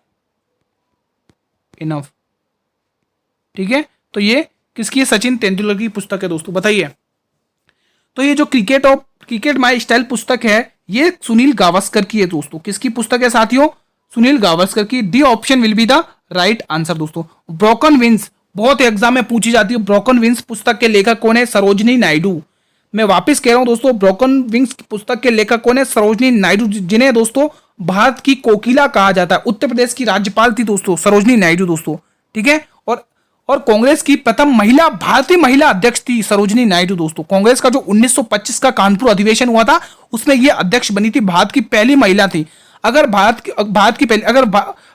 ठीक है, तो ये किसकी है? सचिन तेंदुलकर की पुस्तक है दोस्तों, बताइए। तो ये जो क्रिकेट माई स्टाइल पुस्तक है, ये सुनील गावस्कर की है दोस्तों। किसकी पुस्तक है साथियों? सुनील गावस्कर की। D option will be the right answer दोस्तों। ब्रोकन विंग्स बहुत एग्जाम में पूछी जाती है। ब्रोकन विंग्स पुस्तक के लेखक कौन है? सरोजनी नायडू। मैं वापस कह रहा हूं दोस्तों, ब्रोकन विंग्स पुस्तक के लेखक कौन है? सरोजनी नायडू, जिन्हें दोस्तों भारत की कोकिला कहा जाता है। उत्तर प्रदेश की राज्यपाल थी दोस्तों सरोजनी नायडू दोस्तों, ठीक है। और कांग्रेस की प्रथम महिला भारतीय महिला अध्यक्ष थी सरोजनी नायडू दोस्तों। कांग्रेस का जो 1925 का कानपुर अधिवेशन हुआ था उसमें ये अध्यक्ष बनी थी, भारत की पहली महिला थी। अगर भारत की पहली, अगर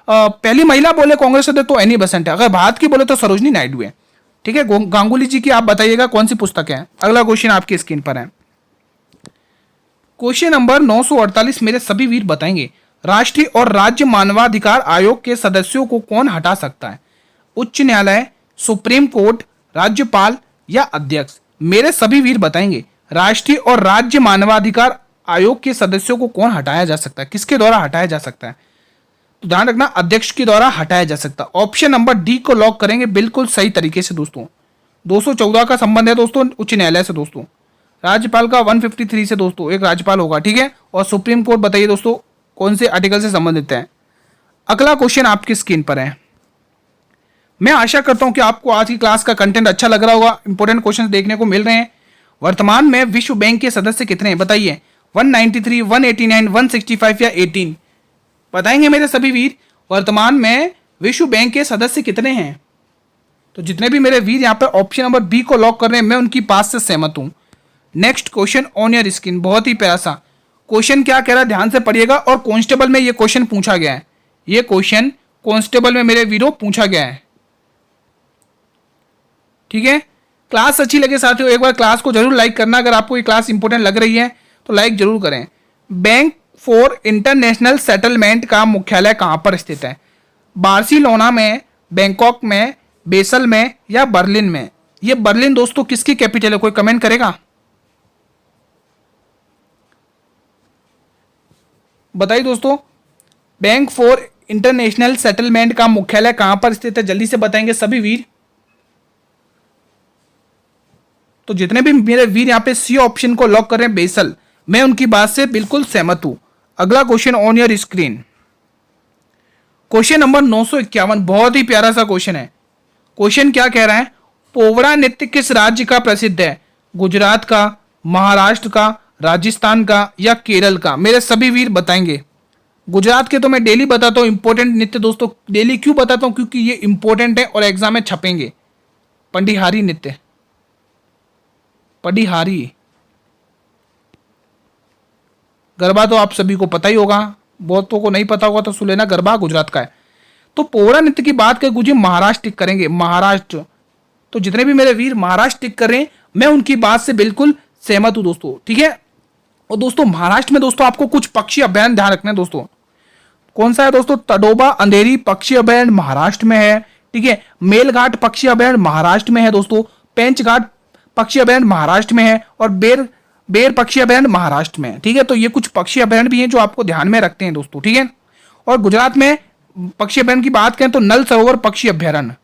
पहली महिला बोले कांग्रेस से तो एनी बेसेंट है, अगर भारत की बोले तो सरोजनी नायडू है, ठीक है। गांगुली जी की आप बताइएगा कौन सी पुस्तक है। अगला क्वेश्चन आपकी स्क्रीन पर है। क्वेश्चन नंबर 948 मेरे सभी वीर बताएंगे, राष्ट्रीय और राज्य मानवाधिकार आयोग के सदस्यों को कौन हटा सकता है? उच्च न्यायालय, सुप्रीम कोर्ट, राज्यपाल या अध्यक्ष? मेरे सभी वीर बताएंगे, राष्ट्रीय और राज्य मानवाधिकार आयोग के सदस्यों को कौन हटाया जा सकता है, किसके द्वारा हटाया जा सकता है? तो ध्यान रखना, अध्यक्ष के द्वारा हटाया जा सकता है। ऑप्शन नंबर डी को लॉक करेंगे बिल्कुल सही तरीके से दोस्तों। 214 का संबंध है दोस्तों उच्च न्यायालय से दोस्तों। राज्यपाल का 153 से दोस्तों एक राज्यपाल होगा, ठीक है। और सुप्रीम कोर्ट बताइए दोस्तों कौन से आर्टिकल से संबंधित है। अगला क्वेश्चन आपकी स्क्रीन पर है। मैं आशा करता हूं कि आपको आज की क्लास का कंटेंट अच्छा लग रहा होगा, इंपॉर्टेंट क्वेश्चन देखने को मिल रहे हैं। वर्तमान में विश्व बैंक के सदस्य कितने हैं बताइए? 193, 189, 165 या 18? बताएंगे मेरे सभी वीर, वर्तमान में विश्व बैंक के सदस्य कितने हैं? तो जितने भी मेरे वीर यहाँ पर ऑप्शन नंबर बी को लॉक कर रहे हैं, मैं उनकी बात से सहमत हूं। Next question on your screen, बहुत ही प्यारा सा क्वेश्चन क्या कह रहा है ध्यान से पढ़िएगा। और कांस्टेबल में ये क्वेश्चन पूछा गया है, ये क्वेश्चन कांस्टेबल में मेरे वीरों पूछा गया है, ठीक है। क्लास अच्छी लगे साथियों एक बार क्लास को जरूर लाइक करना, अगर आपको ये क्लास इंपॉर्टेंट लग रही है तो लाइक जरूर करें। बैंक फॉर इंटरनेशनल सेटलमेंट का मुख्यालय कहां पर स्थित है? बार्सिलोना में, बैंकॉक में, बेसल में या बर्लिन में? ये बर्लिन दोस्तों किसकी कैपिटल है, कोई कमेंट करेगा? बताइए दोस्तों, बैंक फॉर इंटरनेशनल सेटलमेंट का मुख्यालय कहां पर स्थित है? जल्दी से बताएंगे सभी वीर। तो जितने भी मेरे वीर यहाँ पे सी ऑप्शन को लॉक कर रहे हैं बेसल, मैं उनकी बात से बिल्कुल सहमत हूं। अगला question on your screen, question number 951, बहुत ही प्यारा सा क्वेश्चन है। क्वेश्चन क्या कह रहा है? पोवड़ा नृत्य किस राज्य का प्रसिद्ध है? गुजरात का, महाराष्ट्र का, राजस्थान का या केरल का? मेरे सभी वीर बताएंगे। गुजरात के तो मैं डेली बताता हूँ इंपॉर्टेंट नृत्य दोस्तों, डेली क्यों बताता हूँ? क्योंकि ये इंपॉर्टेंट है और एग्जाम में छपेंगे। पंडिहारी नृत्य, पडिहारी, गरबा तो आप सभी को पता ही होगा, बहुतों को नहीं पता होगा तो सुन लेना, गरबा गुजरात का है। तो पोवड़ा नृत्य की बात करें गुजरात, महाराष्ट्र टिक करेंगे, महाराष्ट्र। तो जितने भी मेरे वीर महाराष्ट्र टिक कर रहे हैं, मैं उनकी बात से बिल्कुल सहमत हूं दोस्तों, ठीक है। और दोस्तों महाराष्ट्र में दोस्तों आपको कुछ पक्षी अभयारण्य ध्यान रखना है दोस्तों। कौन सा है दोस्तों? तडोबा अंधेरी पक्षी अभयारण्य महाराष्ट्र में है, ठीक है। मेलघाट पक्षी अभयारण्य महाराष्ट्र में है दोस्तों। पेंचघाट पक्षी अभयारण्य महाराष्ट्र में है और बेर पक्षी अभयारण्य महाराष्ट्र में है, ठीक है। तो ये कुछ पक्षी अभयारण्य भी हैं जो आपको ध्यान में रखते हैं दोस्तों, ठीक है। और गुजरात में पक्षी अभयारण्य की बात करें तो नल सरोवर पक्षी अभयारण्य,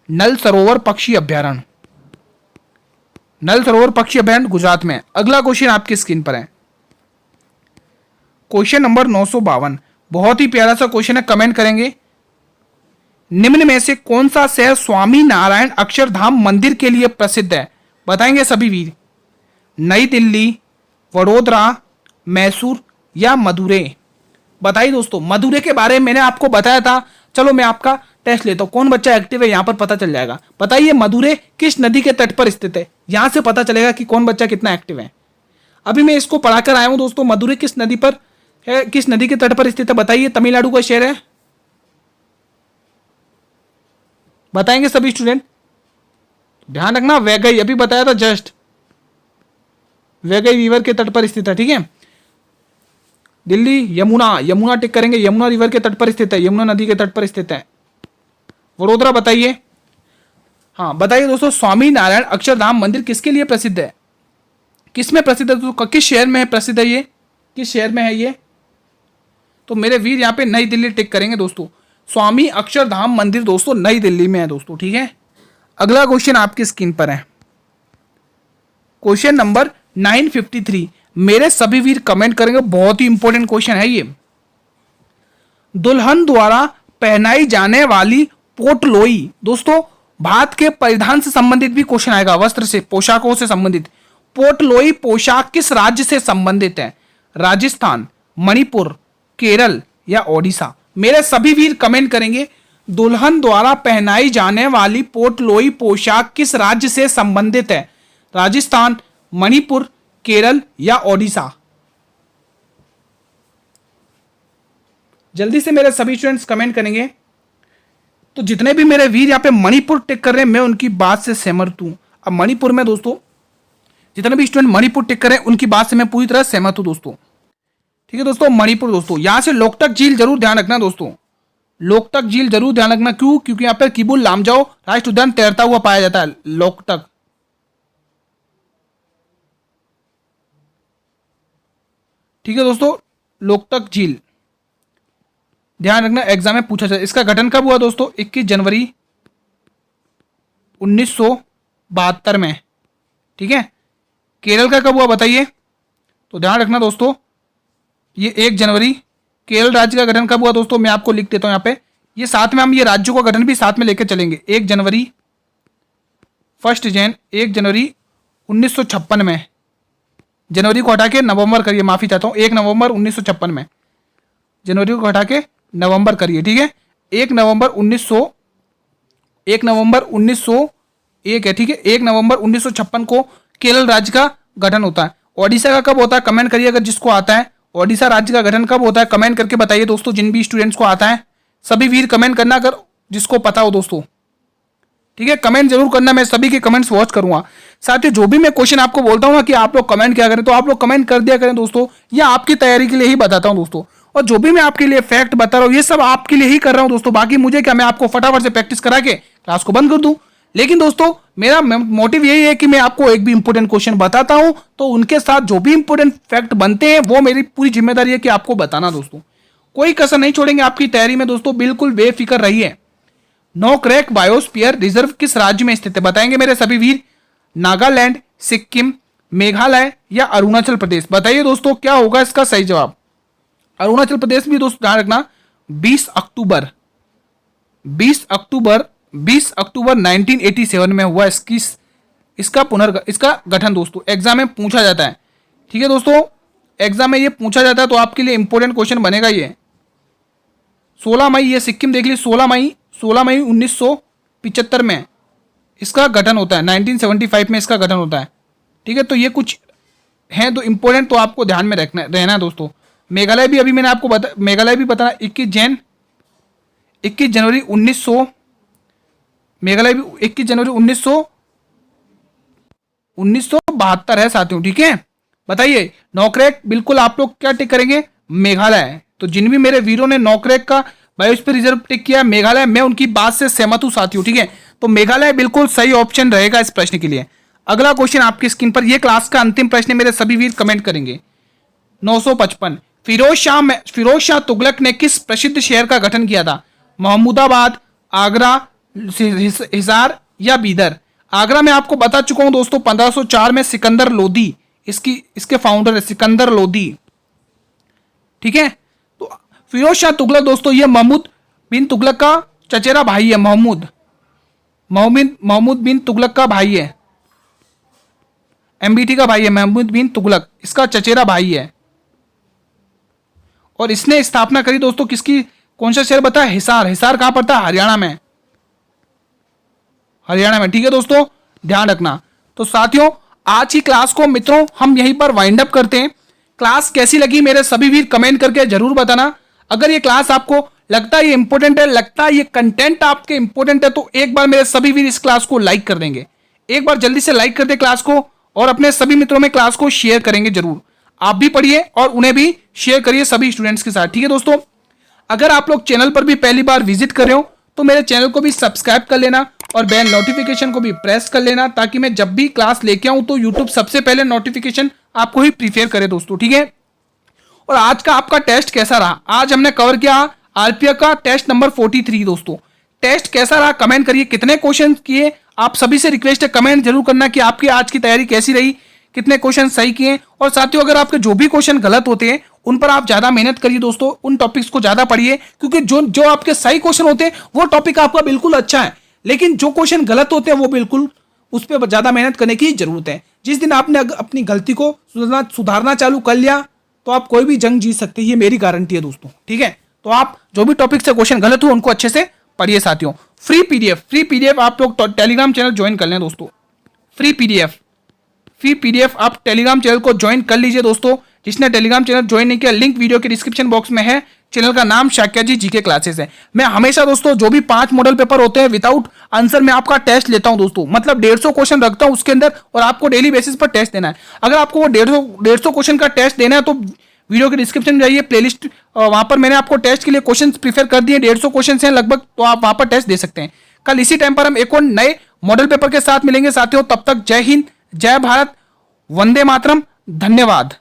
नल सरोवर पक्षी अभयारण्य, नल सरोवर पक्षी अभयारण्य गुजरात में। अगला क्वेश्चन आपकी स्क्रीन पर है, क्वेश्चन नंबर 952, बहुत ही प्यारा सा क्वेश्चन है, कमेंट करेंगे। निम्न में से कौन सा शहर स्वामी नारायण अक्षरधाम मंदिर के लिए प्रसिद्ध है? बताएंगे सभी वीर। नई दिल्ली, वडोदरा, मैसूर या मदुरै? बताइए दोस्तों, मदुरै के बारे में मैंने आपको बताया था। चलो मैं आपका टेस्ट लेता हूं, कौन बच्चा एक्टिव है यहां पर पता चल जाएगा। बताइए मदुरै किस नदी के तट पर स्थित है? यहां से पता चलेगा कि कौन बच्चा कितना एक्टिव है। अभी मैं इसको पढ़ाकर आया हूं दोस्तों। मदुरै किस नदी पर है, किस नदी के तट पर स्थित है? बताइए। तमिलनाडु का शहर है, बताएंगे सभी स्टूडेंट। ध्यान रखना, वैगई अभी बताया था जस्ट, वैगई रिवर के तट पर स्थित है, ठीक है। दिल्ली, यमुना, यमुना टिक करेंगे, यमुना रिवर के तट पर स्थित है, यमुना नदी के तट पर स्थित है। वडोदरा बताइए। हाँ बताइए दोस्तों, स्वामी नारायण अक्षरधाम मंदिर किसके लिए प्रसिद्ध है? किस में प्रसिद्ध है दोस्तों? किस शहर में है प्रसिद्ध है ये? किस शहर में है ये? तो मेरे वीर यहाँ पे नई दिल्ली टिक करेंगे दोस्तों। स्वामी अक्षरधाम मंदिर दोस्तों नई दिल्ली में है दोस्तों, ठीक है। अगला क्वेश्चन आपकी स्क्रीन पर है, क्वेश्चन नंबर 953। मेरे सभी वीर कमेंट करेंगे, बहुत ही इंपॉर्टेंट क्वेश्चन है ये। दुल्हन द्वारा पहनाई जाने वाली पोटलोई दोस्तों, भारत के परिधान से संबंधित भी क्वेश्चन आएगा, वस्त्र से, पोशाकों से संबंधित। पोटलोई पोशाक किस राज्य से संबंधित है? राजस्थान, मणिपुर, केरल या ओडिशा। मेरे सभी वीर कमेंट करेंगे दुल्हन द्वारा पहनाई जाने वाली पोटलोई पोशाक किस राज्य से संबंधित है? राजस्थान, मणिपुर, केरल या ओडिशा। जल्दी से मेरे सभी स्टूडेंट्स कमेंट करेंगे। तो जितने भी मेरे वीर यहाँ पे मणिपुर टिक कर रहे हैं मैं उनकी बात से सहमत हूं। अब मणिपुर में दोस्तों जितने भी स्टूडेंट मणिपुर टिक कर रहे हैं उनकी बात से मैं पूरी तरह सहमत हूं दोस्तों। ठीक है दोस्तों, मणिपुर दोस्तों। यहां से लोकटक झील जरूर ध्यान रखना दोस्तों, लोकटक झील जरूर ध्यान रखना। क्यों? क्योंकि यहाँ पे किबुल लामजाओ राष्ट्रीय उद्यान तैरता हुआ पाया जाता है, लोकटक। ठीक है दोस्तों, लोकटक झील ध्यान रखना, एग्जाम में पूछा जाए। इसका गठन कब हुआ दोस्तों? 21 जनवरी 1972 में। ठीक है, केरल का कब हुआ बताइए? तो ध्यान रखना दोस्तों, ये 1 जनवरी। केरल राज्य का गठन कब हुआ दोस्तों? मैं आपको लिख देता हूं यहाँ पे, ये साथ में हम ये राज्यों का गठन भी साथ में लेकर चलेंगे। 1 जनवरी 1 जनवरी 1956 में। जनवरी को हटा के नवंबर करिए, माफी चाहता हूं, 1 नवंबर 1956 में। जनवरी को हटा के नवंबर करिए। ठीक है, 1 नवंबर 1901 है। ठीक है, 1 नवंबर 1956 को केरल राज्य का गठन होता है। ओडिशा का कब होता है? कमेंट करिए अगर जिसको आता है। ओडिशा राज्य का गठन कब होता है? कमेंट करके बताइए दोस्तों, जिन भी स्टूडेंट्स को आता है। सभी वीर कमेंट करना अगर जिसको पता हो दोस्तों। ठीक है, कमेंट जरूर करना, मैं सभी के कमेंट्स वॉच करूंगा। साथ ही जो भी मैं क्वेश्चन आपको बोलता हूं ना कि आप लोग कमेंट क्या करें, तो आप लोग कमेंट कर दिया करें दोस्तों। यह आपकी तैयारी के लिए ही बताता हूं दोस्तों, और जो भी मैं आपके लिए फैक्ट बता रहा हूं ये सब आपके लिए ही कर रहा हूं दोस्तों। बाकी मुझे क्या, मैं आपको फटाफट से प्रैक्टिस करा के क्लास को बंद कर दूं। लेकिन दोस्तों मेरा मोटिव यही है कि मैं आपको एक भी इंपॉर्टेंट क्वेश्चन बताता हूं तो उनके साथ जो भी इंपॉर्टेंट फैक्ट बनते हैं वो मेरी पूरी जिम्मेदारी है कि आपको बताना दोस्तों। कोई कसर नहीं छोड़ेंगे आपकी तैयारी में दोस्तों, बिल्कुल बेफिक्र रहिए। नोकरेक बायोस्फीयर रिजर्व किस राज्य में स्थित है? बताएंगे मेरे सभी वीर। नागालैंड, सिक्किम, मेघालय या अरुणाचल प्रदेश। बताइए दोस्तों क्या होगा इसका सही जवाब? अरुणाचल प्रदेश भी दोस्तों ध्यान रखना। 20 अक्टूबर 1987 में हुआ इसका गठन दोस्तों। एग्जाम में पूछा जाता है। ठीक है दोस्तों, एग्जाम में ये पूछा जाता है तो आपके लिए इंपॉर्टेंट क्वेश्चन बनेगा ये। 16 मई, ये सिक्किम देख लीजिए, 16 मई 1975 में इसका गठन होता है। 1975 में इसका गठन होता है। ठीक है, तो ये कुछ हैं तो इंपॉर्टेंट, तो आपको ध्यान में रहना है दोस्तों। मेघालय भी अभी मैंने आपको मेघालय भी बताना, 21 जनवरी 1900, मेघालय भी 21 जनवरी 1972 है साथियों। ठीक है, बताइए नोकरेक, बिल्कुल आप लोग क्या टिक करेंगे? मेघालय। तो जिन भी मेरे वीरों ने नोकरेक का बायोस्फीयर रिजर्व टिक किया मेघालय, मैं उनकी बात से सहमत हूं साथियों। ठीक है, तो मेघालय बिल्कुल सही ऑप्शन रहेगा इस प्रश्न के लिए। अगला क्वेश्चन आपकी स्क्रीन पर, यह क्लास का अंतिम प्रश्न मेरे सभी वीर कमेंट करेंगे। 955, फिरोज शाह तुगलक ने किस प्रसिद्ध शहर का गठन किया था? महमूदाबाद, आगरा, हिसार या बीदर। आगरा में आपको बता चुका हूं दोस्तों, 1504 में सिकंदर लोदी इसके फाउंडर है, सिकंदर लोदी। ठीक है, तो फिरोज शाह तुगलक दोस्तों ये महमूद बिन तुगलक का चचेरा भाई है। महमूद बिन तुगलक का भाई है, एमबीटी का भाई है। महमूद बिन तुगलक इसका चचेरा भाई है और इसने स्थापना करी दोस्तों किसकी? कौन सा शहर बताया? हिसार। हिसार कहां पड़ता है? हरियाणा में, हरियाणा में। ठीक है दोस्तों, ध्यान रखना। तो साथियों आज की क्लास को मित्रों हम यहीं पर वाइंड अप करते हैं। क्लास कैसी लगी मेरे सभी वीर कमेंट करके जरूर बताना। अगर ये क्लास आपको लगता है ये इंपॉर्टेंट है, लगता है ये कंटेंट आपके इंपॉर्टेंट है, तो एक बार मेरे सभी वीर इस क्लास को लाइक कर देंगे। एक बार जल्दी से लाइक कर दे क्लास को और अपने सभी मित्रों में क्लास को शेयर करेंगे जरूर। आप भी पढ़िए और उन्हें भी शेयर करिए सभी स्टूडेंट्स के साथ। ठीक है दोस्तों, अगर आप लोग चैनल पर भी पहली बार विजिट कर रहे हो तो मेरे चैनल को भी सब्सक्राइब कर लेना और बेल नोटिफिकेशन को भी प्रेस कर लेना, ताकि मैं जब भी क्लास लेके आऊं तो यूट्यूब सबसे पहले नोटिफिकेशन आपको ही प्रीफेयर करे दोस्तों। ठीक है, और आज का आपका टेस्ट कैसा रहा? आज हमने कवर किया आरपीएफ का टेस्ट नंबर 43 दोस्तों। टेस्ट कैसा रहा कमेंट करिए, कितने क्वेश्चन किए? आप सभी से रिक्वेस्ट है कमेंट जरूर करना कि आपकी आज की तैयारी कैसी रही, कितने क्वेश्चन सही किए। और साथियों अगर आपके जो भी क्वेश्चन गलत होते हैं उन पर आप ज्यादा मेहनत करिए दोस्तों, उन टॉपिक्स को ज्यादा पढ़िए, क्योंकि जो आपके सही क्वेश्चन होते हैं वो टॉपिक आपका बिल्कुल अच्छा है, लेकिन जो क्वेश्चन गलत होते हैं वो बिल्कुल उस पर ज्यादा मेहनत करने की जरूरत है। जिस दिन आपने अपनी गलती को सुधारना चालू कर लिया तो आप कोई भी जंग जीत सकते हैं, ये मेरी गारंटी है दोस्तों। ठीक है, तो आप जो भी टॉपिक से क्वेश्चन गलत हो उनको अच्छे से पढ़िए साथियों। फ्री पीडीएफ आप लोग टेलीग्राम चैनल ज्वाइन कर लें दोस्तों। फ्री पीडीएफ आप टेलीग्राम चैनल को ज्वाइन कर लीजिए दोस्तों। जिसने टेलीग्राम चैनल ज्वाइन नहीं किया, लिंक वीडियो के डिस्क्रिप्शन बॉक्स में है। चैनल का नाम शाक्या जी जीके क्लासेस है। मैं हमेशा दोस्तों जो भी 5 मॉडल पेपर होते हैं विदाउट आंसर में आपका टेस्ट लेता हूं दोस्तों। मतलब 150 क्वेश्चन रखता हूं उसके अंदर, और आपको डेली बेसिस पर टेस्ट देना है। अगर आपको वो 150 क्वेश्चन का टेस्ट देना है तो वीडियो के डिस्क्रिप्शन में जाइए, प्लेलिस्ट वहां पर मैंने आपको टेस्ट के लिए क्वेश्चन प्रीफर कर दिए। 150 क्वेश्चन हैं लगभग, तो आप वहां पर टेस्ट दे सकते हैं। कल इसी टाइम पर हम एक और नए मॉडल पेपर के साथ मिलेंगे साथियों। तब तक जय हिंद, जय भारत, वंदे मातरम, धन्यवाद।